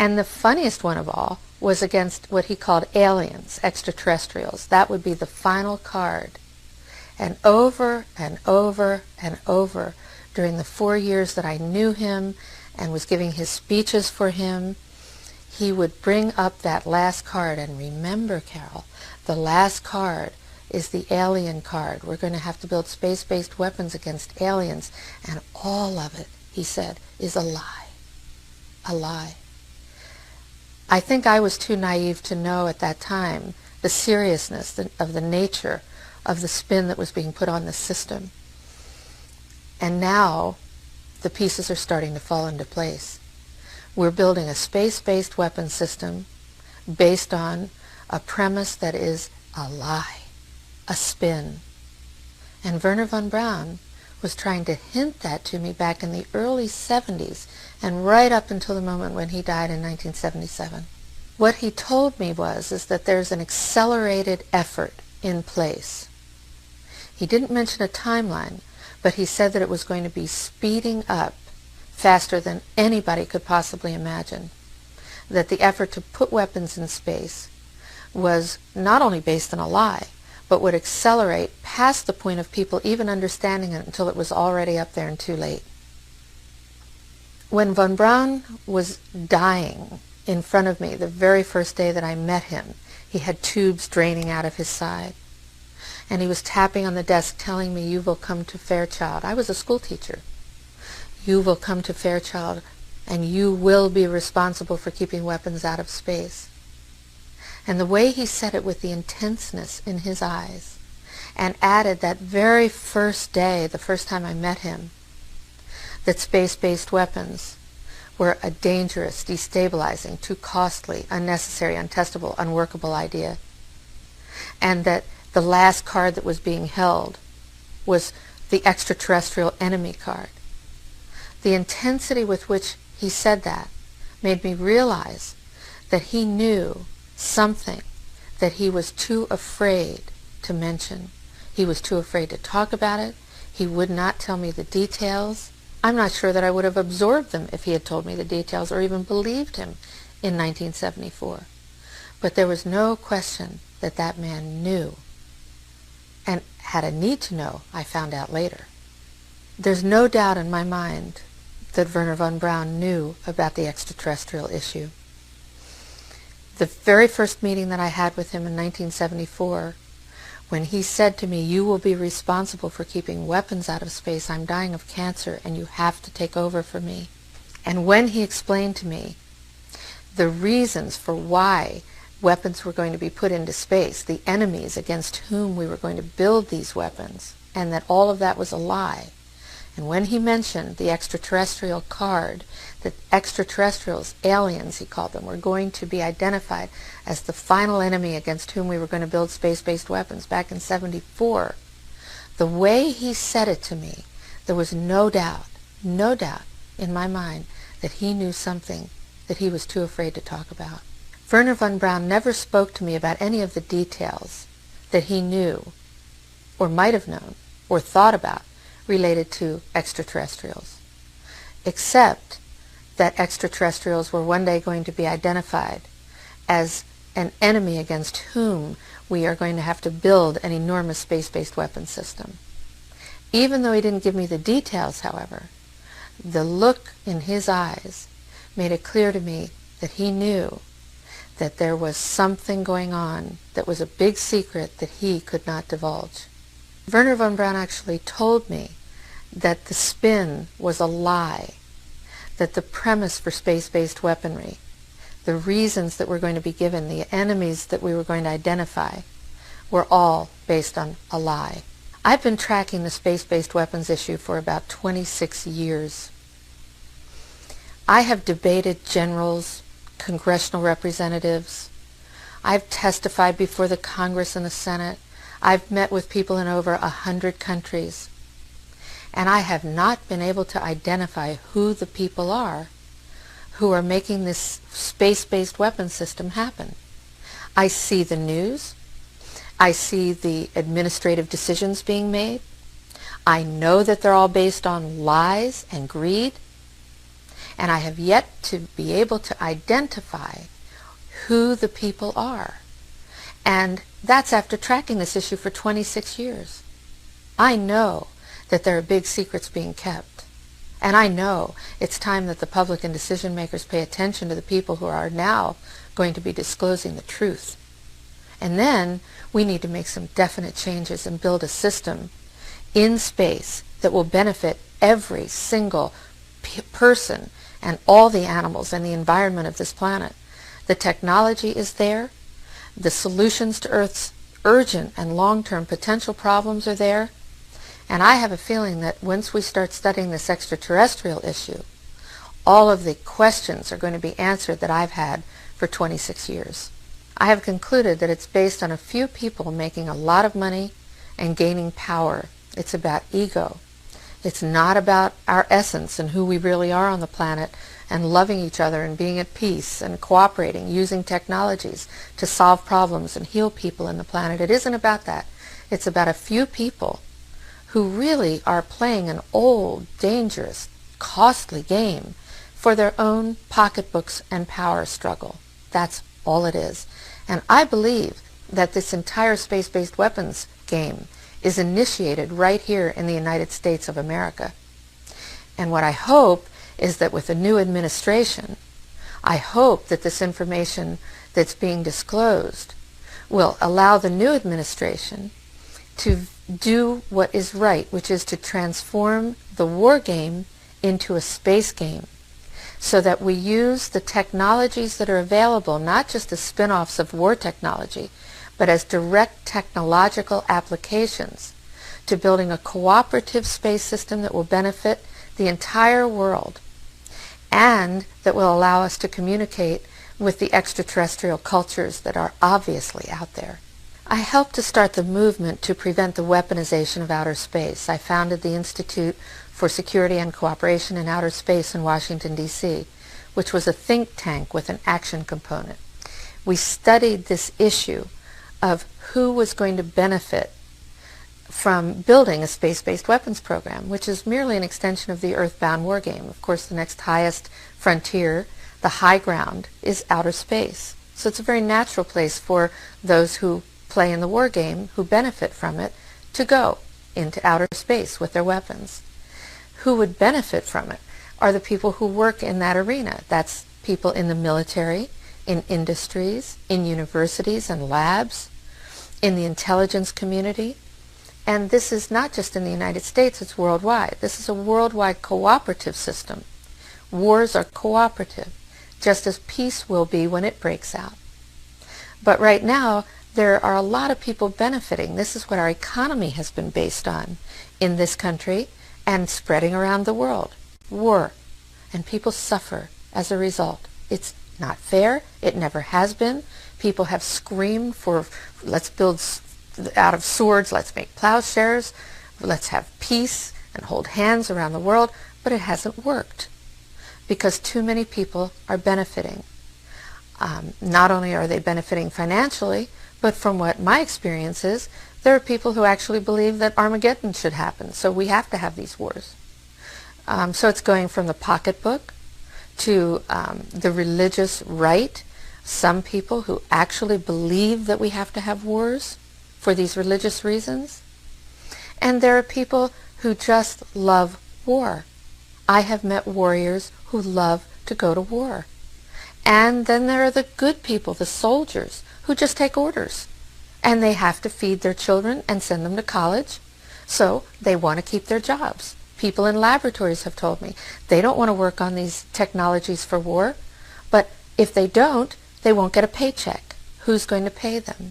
And the funniest one of all was against what he called aliens, extraterrestrials. That would be the final card. And over and over and over during the 4 years that I knew him and was giving his speeches for him, he would bring up that last card. And remember, Carol, the last card is the alien card. We're going to have to build space-based weapons against aliens. And all of it, he said, is a lie. A lie. I think I was too naive to know at that time the seriousness of the nature of the spin that was being put on the system. And now the pieces are starting to fall into place. We're building a space-based weapon system based on a premise that is a lie, a spin. And Werner von Braun was trying to hint that to me back in the early 70s and right up until the moment when he died in 1977. What he told me is that there's an accelerated effort in place. He didn't mention a timeline, but he said that it was going to be speeding up faster than anybody could possibly imagine. That the effort to put weapons in space was not only based on a lie, but would accelerate past the point of people even understanding it until it was already up there and too late. When von Braun was dying in front of me the very first day that I met him, he had tubes draining out of his side. And he was tapping on the desk telling me, "You will come to Fairchild." I was a school teacher. "You will come to Fairchild and you will be responsible for keeping weapons out of space." And the way he said it with the intenseness in his eyes, and added that very first day, the first time I met him, that space-based weapons were a dangerous, destabilizing, too costly, unnecessary, untestable, unworkable idea. And that the last card that was being held was the extraterrestrial enemy card. The intensity with which he said that made me realize that he knew something that he was too afraid to mention. He was too afraid to talk about it. He would not tell me the details. I'm not sure that I would have absorbed them if he had told me the details or even believed him in 1974. But there was no question that that man knew, and had a need to know, I found out later. There's no doubt in my mind that Werner von Braun knew about the extraterrestrial issue. The very first meeting that I had with him in 1974, when he said to me, "You will be responsible for keeping weapons out of space. I'm dying of cancer and you have to take over for me." And when he explained to me the reasons for why weapons were going to be put into space, the enemies against whom we were going to build these weapons, and that all of that was a lie. And when he mentioned the extraterrestrial card, that extraterrestrials, aliens he called them, were going to be identified as the final enemy against whom we were going to build space-based weapons back in '74, the way he said it to me, there was no doubt in my mind that he knew something that he was too afraid to talk about. Werner von Braun never spoke to me about any of the details that he knew, or might have known, or thought about, related to extraterrestrials, except that extraterrestrials were one day going to be identified as an enemy against whom we are going to have to build an enormous space-based weapon system. Even though he didn't give me the details, however, the look in his eyes made it clear to me that he knew that there was something going on that was a big secret that he could not divulge. Werner von Braun actually told me that the spin was a lie, that the premise for space-based weaponry, the reasons that were going to be given, the enemies that we were going to identify, were all based on a lie. I've been tracking the space-based weapons issue for about 26 years. I have debated generals, congressional representatives. I've testified before the Congress and the Senate. I've met with people in over 100 countries. And I have not been able to identify who the people are who are making this space-based weapon system happen. I see the news. I see the administrative decisions being made. I know that they're all based on lies and greed. And I have yet to be able to identify who the people are. And that's after tracking this issue for 26 years. I know that there are big secrets being kept. And I know it's time that the public and decision makers pay attention to the people who are now going to be disclosing the truth. And then we need to make some definite changes and build a system in space that will benefit every single person and all the animals and the environment of this planet. The technology is there. The solutions to Earth's urgent and long-term potential problems are there. And I have a feeling that once we start studying this extraterrestrial issue, all of the questions are going to be answered that I've had for 26 years. I have concluded that it's based on a few people making a lot of money and gaining power. It's about ego. It's not about our essence and who we really are on the planet and loving each other and being at peace and cooperating, using technologies to solve problems and heal people in the planet. It isn't about that. It's about a few people who really are playing an old, dangerous, costly game for their own pocketbooks and power struggle. That's all it is. And I believe that this entire space-based weapons game is initiated right here in the United States of America. And what I hope is that with the new administration, I hope that this information that's being disclosed will allow the new administration to do what is right, which is to transform the war game into a space game, so that we use the technologies that are available, not just as spin-offs of war technology, but as direct technological applications to building a cooperative space system that will benefit the entire world and that will allow us to communicate with the extraterrestrial cultures that are obviously out there. I helped to start the movement to prevent the weaponization of outer space. I founded the Institute for Security and Cooperation in Outer Space in Washington, D.C., which was a think tank with an action component. We studied this issue of who was going to benefit from building a space-based weapons program, which is merely an extension of the Earthbound war game. Of course, the next highest frontier, the high ground, is outer space. So it's a very natural place for those who play in the war game, who benefit from it, to go into outer space with their weapons. Who would benefit from it are the people who work in that arena. That's people in the military, in industries, in universities and labs, in the intelligence community. And this is not just in the United States, it's worldwide. This is a worldwide cooperative system. Wars are cooperative, just as peace will be when it breaks out. But right now, there are a lot of people benefiting. This is what our economy has been based on in this country and spreading around the world. War. And people suffer as a result. It's not fair. It never has been. People have screamed for, let's build out of swords, let's make plowshares, let's have peace and hold hands around the world, but it hasn't worked because too many people are benefiting. Not only are they benefiting financially, but from what my experience is, there are people who actually believe that Armageddon should happen, so we have to have these wars. So it's going from the pocketbook to the religious right. Some people who actually believe that we have to have wars for these religious reasons. And there are people who just love war. I have met warriors who love to go to war. And then there are the good people, the soldiers, who just take orders. And they have to feed their children and send them to college, so they want to keep their jobs. People in laboratories have told me they don't want to work on these technologies for war, but if they don't, they won't get a paycheck. Who's going to pay them?